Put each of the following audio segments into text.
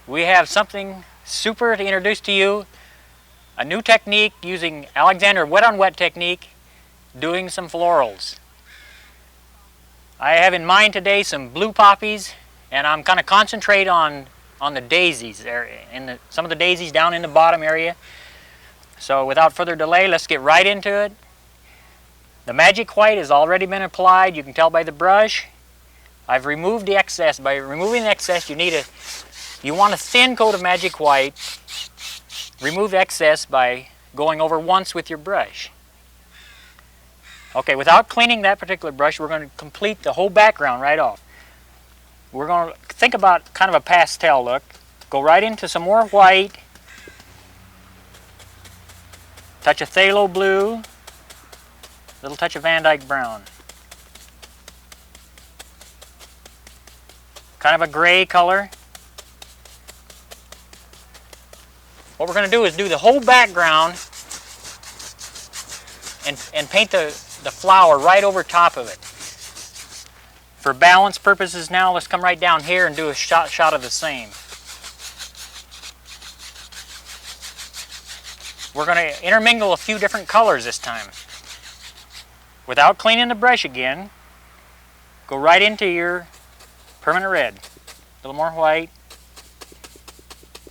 we have something super to introduce to you. A new technique using Alexander wet on wet technique, doing some florals. I have in mind today some blue poppies, and I'm going to concentrate on the daisies area, some of the daisies down in the bottom area. So without further delay, let's get right into it. The magic white has already been applied. You can tell by the brush. I've removed the excess. By removing the excess, you want a thin coat of magic white. Remove excess by going over once with your brush. Okay, without cleaning that particular brush, we're going to complete the whole background right off. We're going to think about kind of a pastel look. Go right into some more white. Touch of phthalo blue. Little touch of Van Dyke brown. Kind of a gray color. What we're going to do is do the whole background and paint the flower right over top of it. For balance purposes now, let's come right down here and do a shot of the same. We're going to intermingle a few different colors this time. Without cleaning the brush again, go right into your permanent red. A little more white.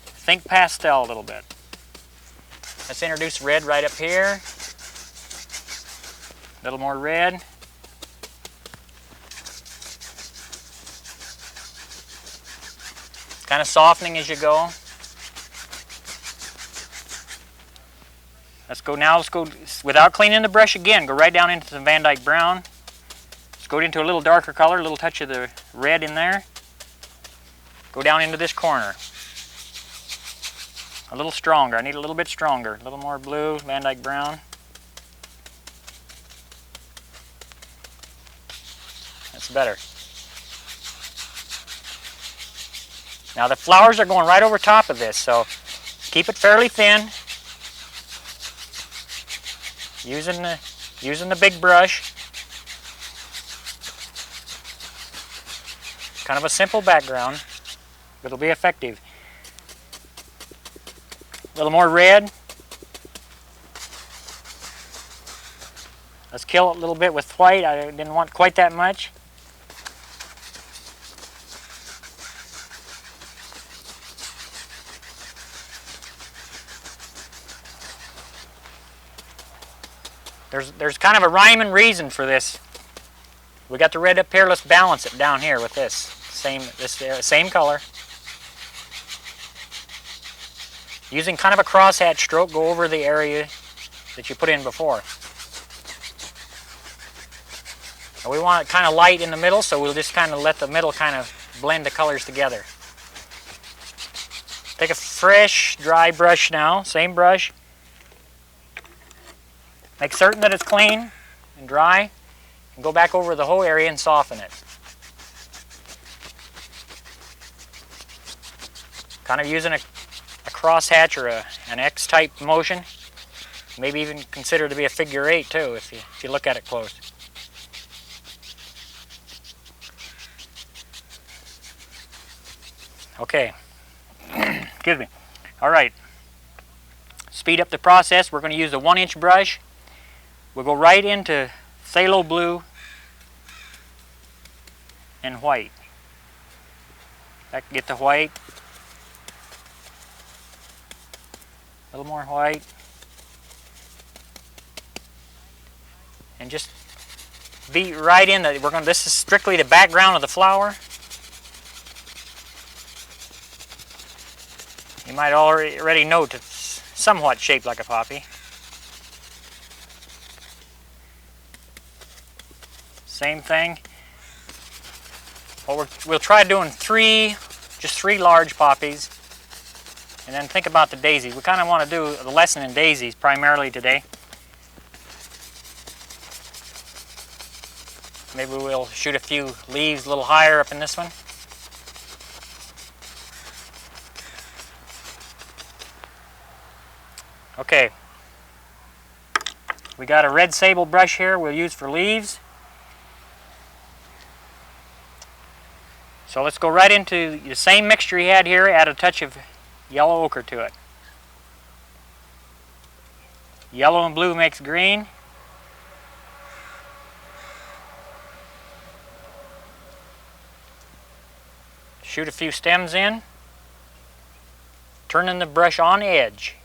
Think pastel a little bit. Let's introduce red right up here. A little more red. Kind of softening as you go. Let's go, without cleaning the brush again, go right down into some Van Dyke brown. Let's go into a little darker color, a little touch of the red in there. Go down into this corner. A little stronger, I need a little bit stronger. A little more blue, Van Dyke brown. That's better. Now the flowers are going right over top of this, so keep it fairly thin. Using the big brush. Kind of a simple background, but it'll be effective. A little more red. Let's kill it a little bit with white. I didn't want quite that much. There's kind of a rhyme and reason for this. We got the red up here. Let's balance it down here with this same color. Using kind of a crosshatch stroke, go over the area that you put in before. And we want it kind of light in the middle, so we'll just kind of let the middle kind of blend the colors together. Take a fresh, dry brush now, same brush. Make certain that it's clean and dry, and go back over the whole area and soften it. Kind of using a crosshatch or an X-type motion. Maybe even consider it to be a figure 8 too, if you look at it close. Okay. Excuse me. All right. Speed up the process. We're going to use a 1-inch brush. We'll go right into phthalo blue and white. Get the white. A little more white. And just be right in the, this is strictly the background of the flower. You might already note it's somewhat shaped like a poppy. Same thing. Well, we'll try doing just three large poppies, and then think about the daisies. We kind of want to do the lesson in daisies primarily today. Maybe we'll shoot a few leaves a little higher up in this one. Okay. We got a red sable brush here we'll use for leaves. So let's go right into the same mixture he had here, add a touch of yellow ochre to it. Yellow and blue makes green. Shoot a few stems in, turning the brush on edge.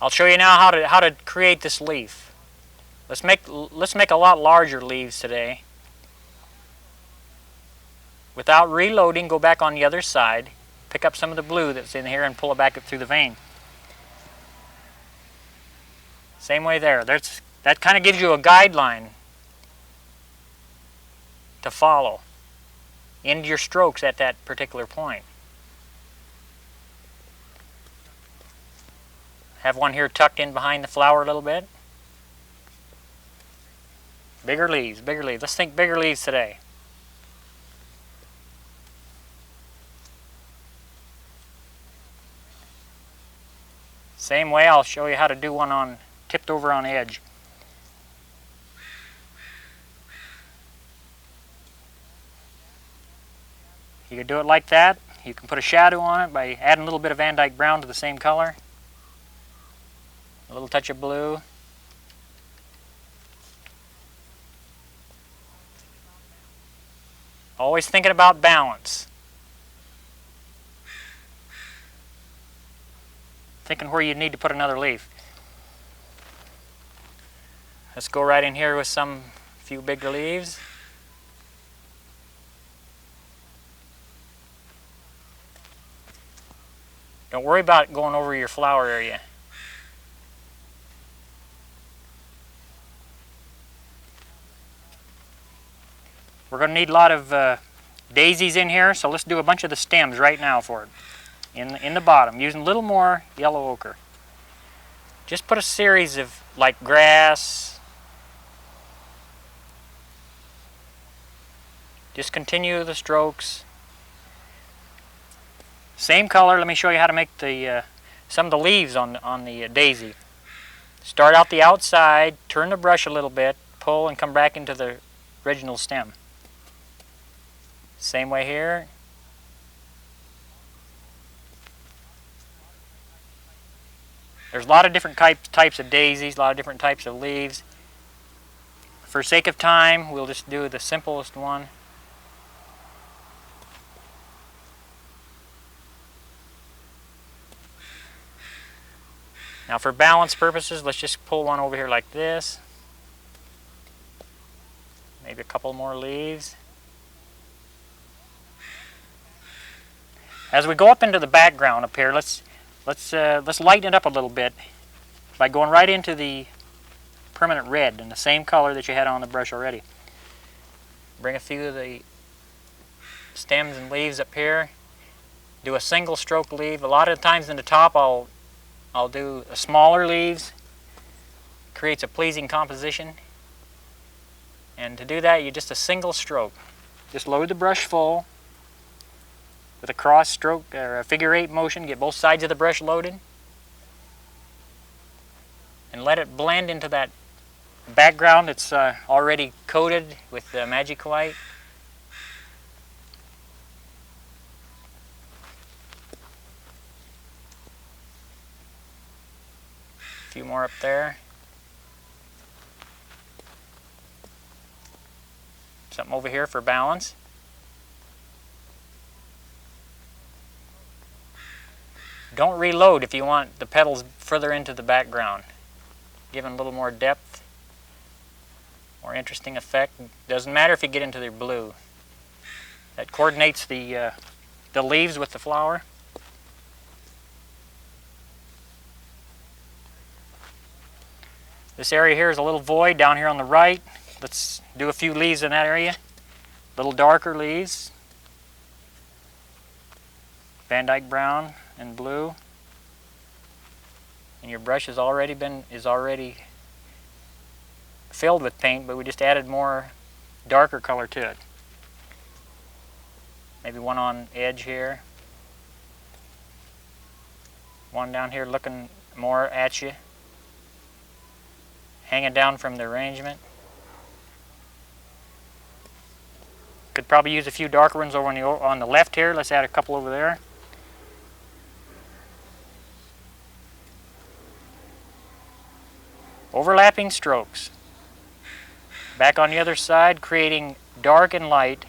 I'll show you now how to create this leaf. Let's make a lot larger leaves today. Without reloading, go back on the other side, pick up some of the blue that's in here and pull it back up through the vein. Same way there. That kind of gives you a guideline to follow. End your strokes at that particular point. Have one here tucked in behind the flower a little bit. Bigger leaves, bigger leaves. Let's think bigger leaves today. Same way, I'll show you how to do one on tipped over on edge. You can do it like that. You can put a shadow on it by adding a little bit of Van Dyke brown to the same color. A little touch of blue. Always thinking about balance. Thinking where you need to put another leaf. Let's go right in here with some few bigger leaves. Don't worry about going over your flower area. We're going to need a lot of daisies in here, so let's do a bunch of the stems right now for it. In the bottom, using a little more yellow ochre. Just put a series of like grass. Just continue the strokes. Same color. Let me show you how to make the some of the leaves on the daisy. Start out the outside, turn the brush a little bit, pull, and come back into the original stem. Same way here. There's a lot of different types of daisies, a lot of different types of leaves. For sake of time, we'll just do the simplest one. Now for balance purposes, let's just pull one over here like this. Maybe a couple more leaves. As we go up into the background up here, let's lighten it up a little bit by going right into the permanent red in the same color that you had on the brush already. Bring a few of the stems and leaves up here. Do a single stroke leaf. A lot of times in the top I'll do smaller leaves. Creates a pleasing composition. And to do that, you just a single stroke. Just load the brush full with a cross stroke or a figure 8 motion. Get both sides of the brush loaded. And let it blend into that background that's already coated with the magic white. A few more up there. Something over here for balance. Don't reload if you want the petals further into the background. Give them a little more depth, more interesting effect. Doesn't matter if you get into the blue. That coordinates the leaves with the flower. This area here is a little void down here on the right. Let's do a few leaves in that area. Little darker leaves. Van Dyke brown and blue. And your brush is already filled with paint, but we just added more darker color to it. Maybe one on edge here. One down here looking more at you, hanging down from the arrangement. Could probably use a few darker ones over on the left here. Let's add a couple over there. Overlapping strokes. Back on the other side, creating dark and light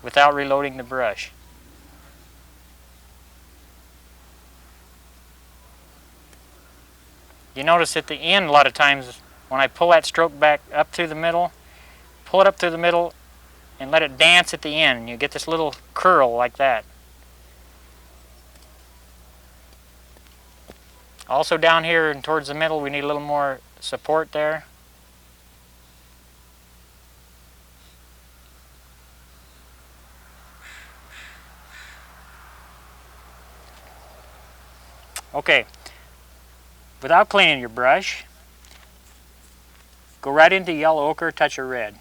without reloading the brush. You notice at the end a lot of times when I pull that stroke back up through the middle, pull it up through the middle and let it dance at the end. You get this little curl like that. Also down here and towards the middle we need a little more support there. Okay, without cleaning your brush, go right into yellow ochre, touch of red.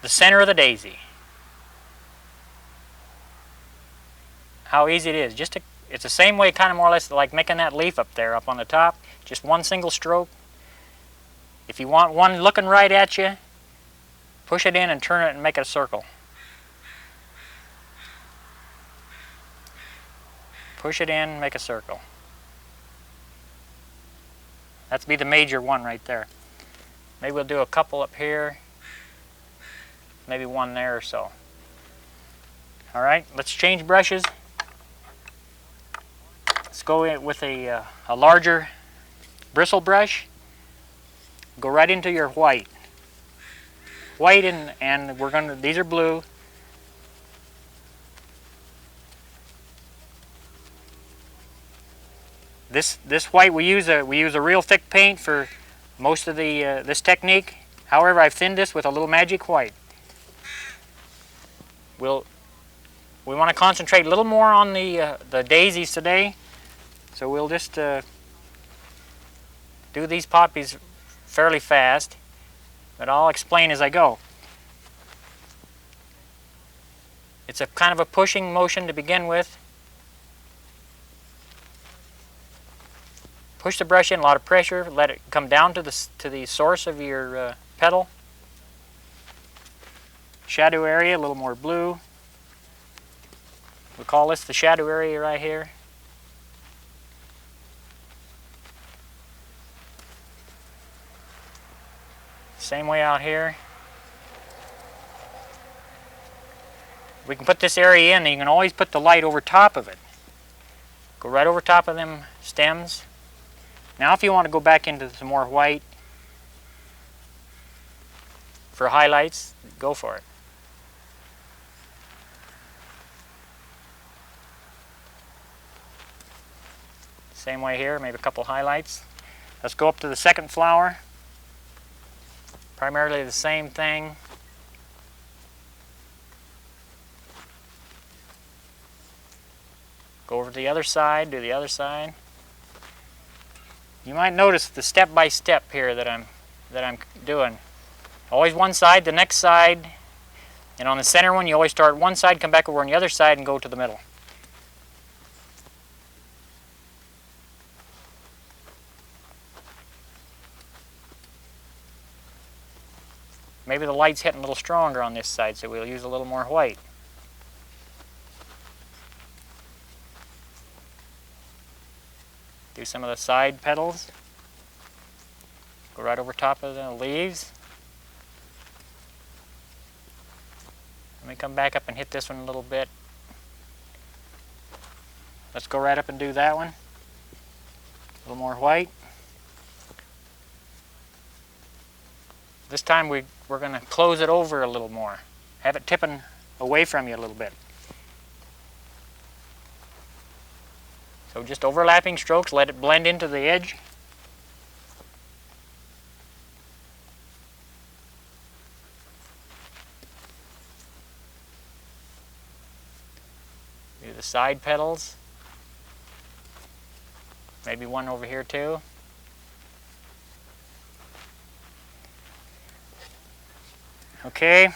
The center of the daisy. How easy it is. It's the same way, kind of more or less like making that leaf up there, up on the top. Just one single stroke. If you want one looking right at you, push it in and turn it and make it a circle. Push it in, make a circle. That's be the major one right there. Maybe we'll do a couple up here. Maybe one there or so. All right, let's change brushes. Let's go in with a larger bristle brush. Go right into your white. White and we're gonna. These are blue. This white we use a real thick paint for most of the this technique. However, I've thinned this with a little magic white. We want to concentrate a little more on the daisies today, so we'll just do these poppies fairly fast, but I'll explain as I go. It's a kind of a pushing motion to begin with. Push the brush in, a lot of pressure, let it come down to the source of your petal. Shadow area, a little more blue. We'll call this the shadow area right here. Same way out here. We can put this area in and you can always put the light over top of it. Go right over top of them stems. Now if you want to go back into some more white for highlights, go for it. Same way here, maybe a couple highlights. Let's go up to the second flower. Primarily the same thing. Go over to the other side, do the other side. You might notice the step-by-step here that I'm doing. Always one side, the next side, and on the center one you always start one side, come back over on the other side and go to the middle. Maybe the light's hitting a little stronger on this side, so we'll use a little more white. Do some of the side petals. Go right over top of the leaves. Let me come back up and hit this one a little bit. Let's go right up and do that one. A little more white. This time we're going to close it over a little more. Have it tipping away from you a little bit. So just overlapping strokes, let it blend into the edge. Do the side petals. Maybe one over here too. Okay,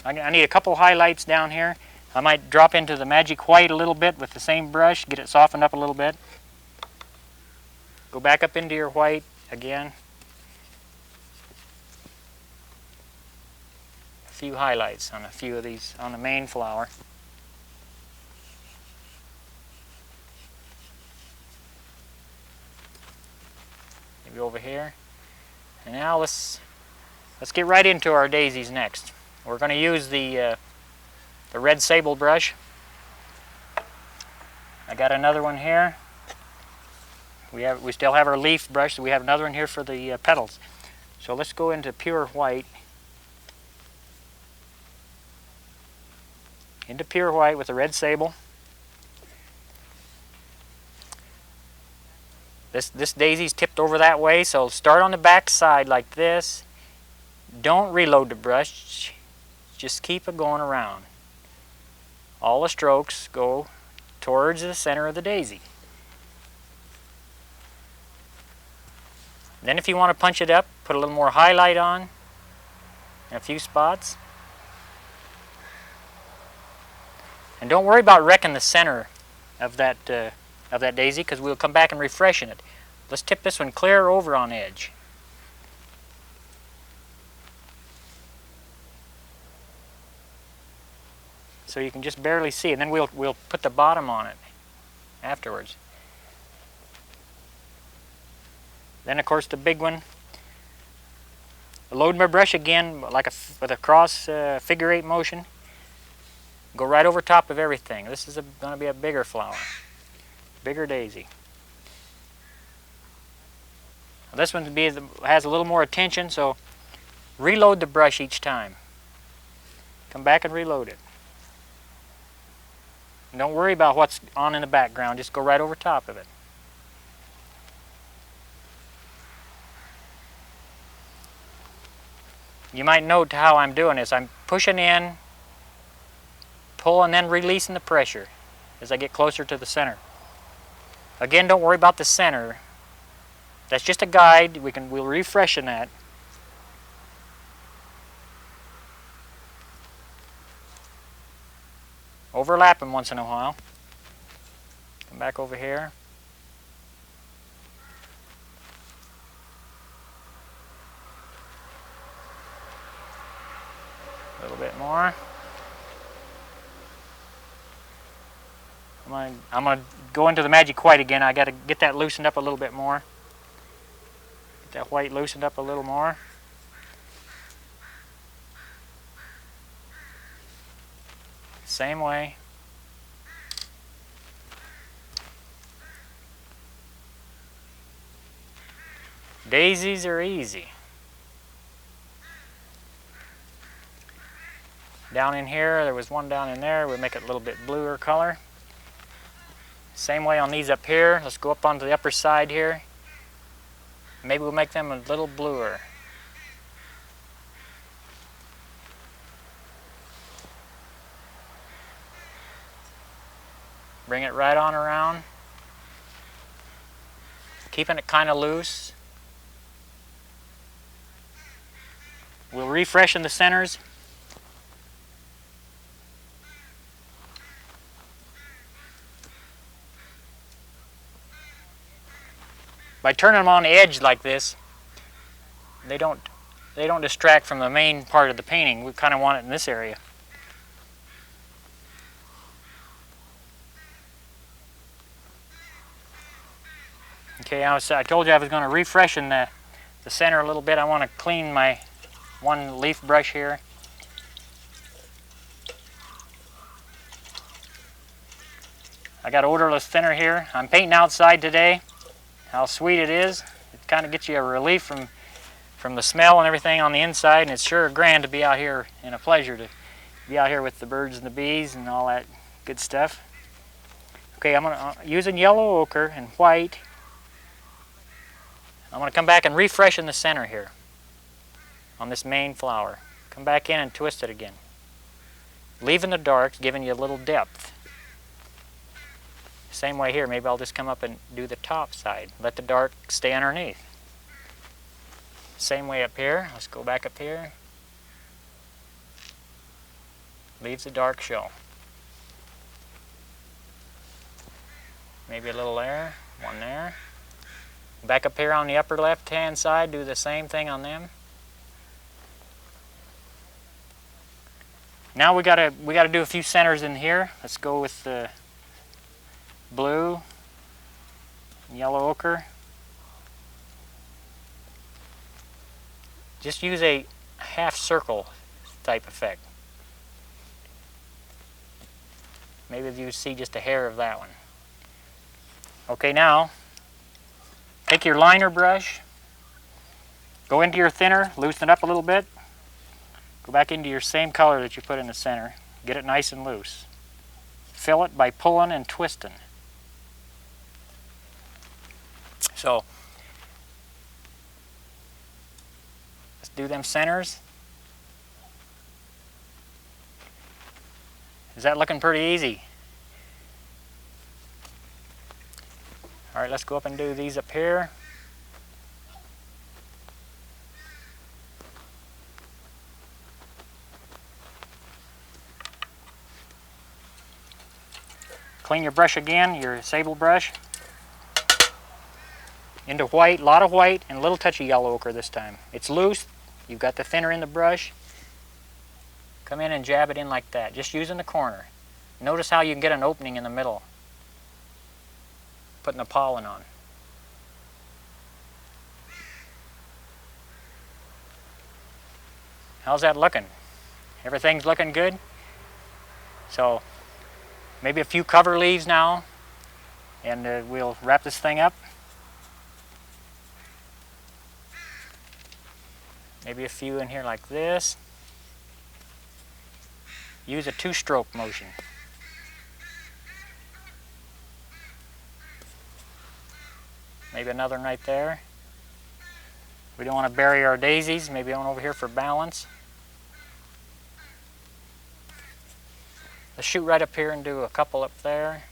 I need a couple highlights down here. I might drop into the magic white a little bit with the same brush, get it softened up a little bit. Go back up into your white again. A few highlights on a few of these on the main flower. Maybe over here. And now let's get right into our daisies next. We're going to use the red sable brush. I got another one here. We still have our leaf brush, so we have another one here for the petals. So let's go into pure white. Into pure white with the red sable. This daisy's tipped over that way, so start on the back side like this. Don't reload the brush, just keep it going around. All the strokes go towards the center of the daisy. Then if you want to punch it up, put a little more highlight on in a few spots. And don't worry about wrecking the center of that daisy, because we'll come back and refreshen it. Let's tip this one clear over on edge. So you can just barely see it, and then we'll put the bottom on it afterwards. Then of course the big one. Load my brush again like with a cross figure 8 motion. Go right over top of everything. This is going to be a bigger flower, bigger daisy. This one has a little more attention, so reload the brush each time. Come back and reload it. And don't worry about what's on in the background, just go right over top of it. You might note how I'm doing this. I'm pushing in, pull, and then releasing the pressure as I get closer to the center. Again, don't worry about the center. That's just a guide. We'll refreshen that. Overlap them once in a while. Come back over here. A little bit more. I'm going to go into the magic white again. I got to get that loosened up a little bit more. Get that white loosened up a little more. Same way. Daisies are easy. Down in here, there was one down in there. We'll make it a little bit bluer color. Same way on these up here. Let's go up onto the upper side here. Maybe we'll make them a little bluer. Bring it right on around. Keeping it kind of loose. We'll refreshen the centers. By turning them on the edge like this, they don't distract from the main part of the painting. We kind of want it in this area. Okay, I told you I was going to refreshen the center a little bit. I want to clean my one leaf brush here. I got odorless thinner here. I'm painting outside today. How sweet it is. It kind of gets you a relief from the smell and everything on the inside, and it's sure grand to be out here, and a pleasure to be out here with the birds and the bees and all that good stuff. Okay, I'm using yellow ochre and white. I'm going to come back and refreshen the center here on this main flower. Come back in and twist it again. Leaving the darks, giving you a little depth. Same way here, maybe I'll just come up and do the top side. Let the dark stay underneath. Same way up here. Let's go back up here. Leaves the dark show. Maybe a little there, one there. Back up here on the upper left-hand side, do the same thing on them. Now we gotta do a few centers in here. Let's go with the blue, yellow ochre. Just use a half circle type effect. Maybe if you see just a hair of that one. Okay, now take your liner brush, go into your thinner, loosen it up a little bit, go back into your same color that you put in the center, get it nice and loose. Fill it by pulling and twisting. So, let's do them centers. Is that looking pretty easy? All right, let's go up and do these up here. Clean your brush again, your sable brush. Into white, a lot of white, and a little touch of yellow ochre this time. It's loose, you've got the thinner in the brush. Come in and jab it in like that, just using the corner. Notice how you can get an opening in the middle. Putting the pollen on. How's that looking? Everything's looking good? So, maybe a few cover leaves now, and we'll wrap this thing up. Maybe a few in here like this. Use a two-stroke motion. Maybe another one right there. We don't want to bury our daisies. Maybe one over here for balance. Let's shoot right up here and do a couple up there.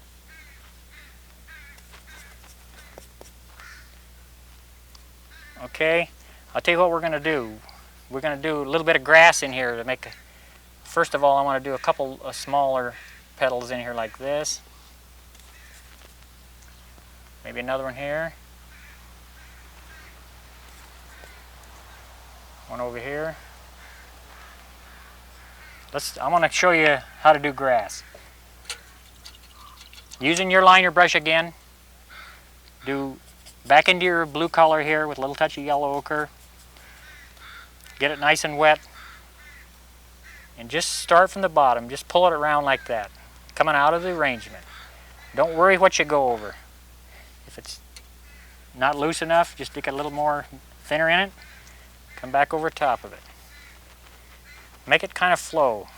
Okay, I'll tell you what we're going to do. We're going to do a little bit of grass in here to make. First of all, I want to do a couple of smaller petals in here like this. Maybe another one here. One over here. I want to show you how to do grass. Using your liner brush again, do back into your blue color here with a little touch of yellow ochre. Get it nice and wet. And just start from the bottom. Just pull it around like that, coming out of the arrangement. Don't worry what you go over. If it's not loose enough, just stick a little more thinner in it. Come back over top of it. Make it kind of flow.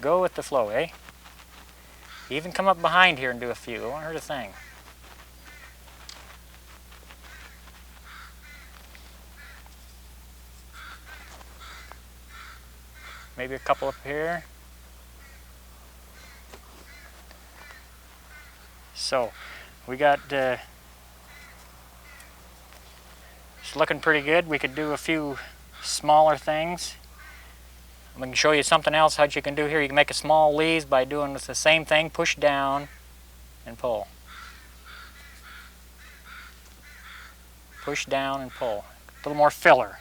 Go with the flow, eh? Even come up behind here and do a few. It won't hurt a thing. Maybe a couple up here. So, we got, it's looking pretty good. We could do a few smaller things. I'm going to show you something else how you can do here. You can make a small leaves by doing the same thing. Push down and pull. Push down and pull. A little more filler.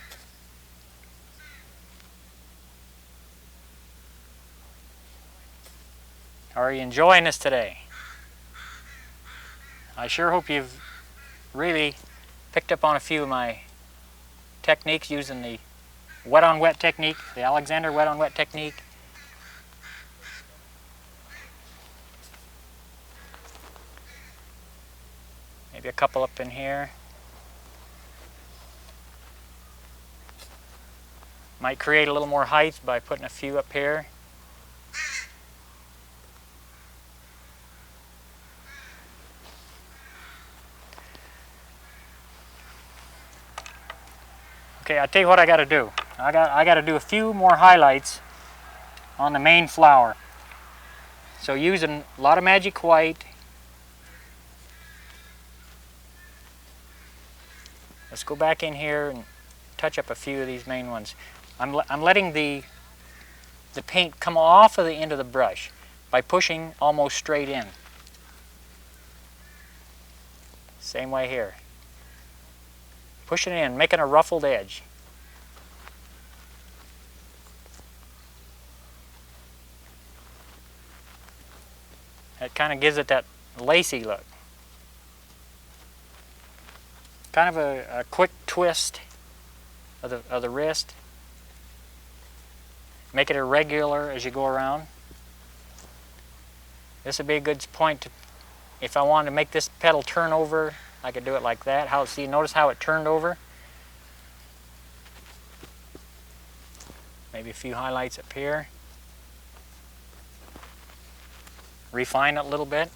Are you enjoying this today? I sure hope you've really picked up on a few of my techniques using the wet on wet technique, the Alexander wet on wet technique. Maybe a couple up in here. Might create a little more height by putting a few up here. Okay, I'll tell you what I got to do. I got to do a few more highlights on the main flower. So using a lot of magic white. Let's go back in here and touch up a few of these main ones. I'm letting the paint come off of the end of the brush by pushing almost straight in. Same way here. Pushing it in, making a ruffled edge. That kind of gives it that lacy look. Kind of a quick twist of the wrist. Make it irregular as you go around. This would be a good point to, if I wanted to make this petal turn over, I could do it like that. See, notice how it turned over? Maybe a few highlights up here. Refine it a little bit.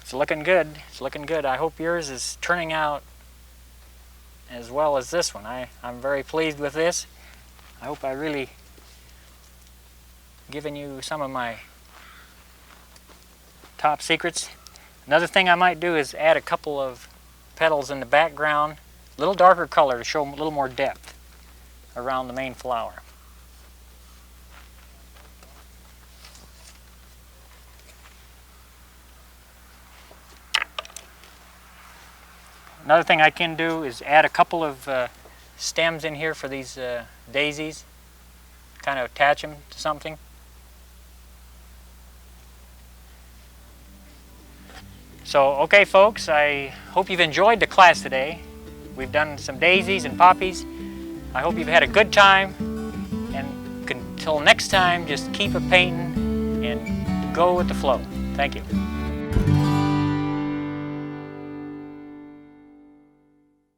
It's looking good. It's looking good. I hope yours is turning out as well as this one. I'm very pleased with this. I hope I really given you some of my top secrets. Another thing I might do is add a couple of petals in the background, a little darker color to show a little more depth around the main flower. Another thing I can do is add a couple of stems in here for these daisies, kind of attach them to something. So, okay folks, I hope you've enjoyed the class today. We've done some daisies and poppies. I hope you've had a good time, and until next time, just keep a painting and go with the flow. Thank you.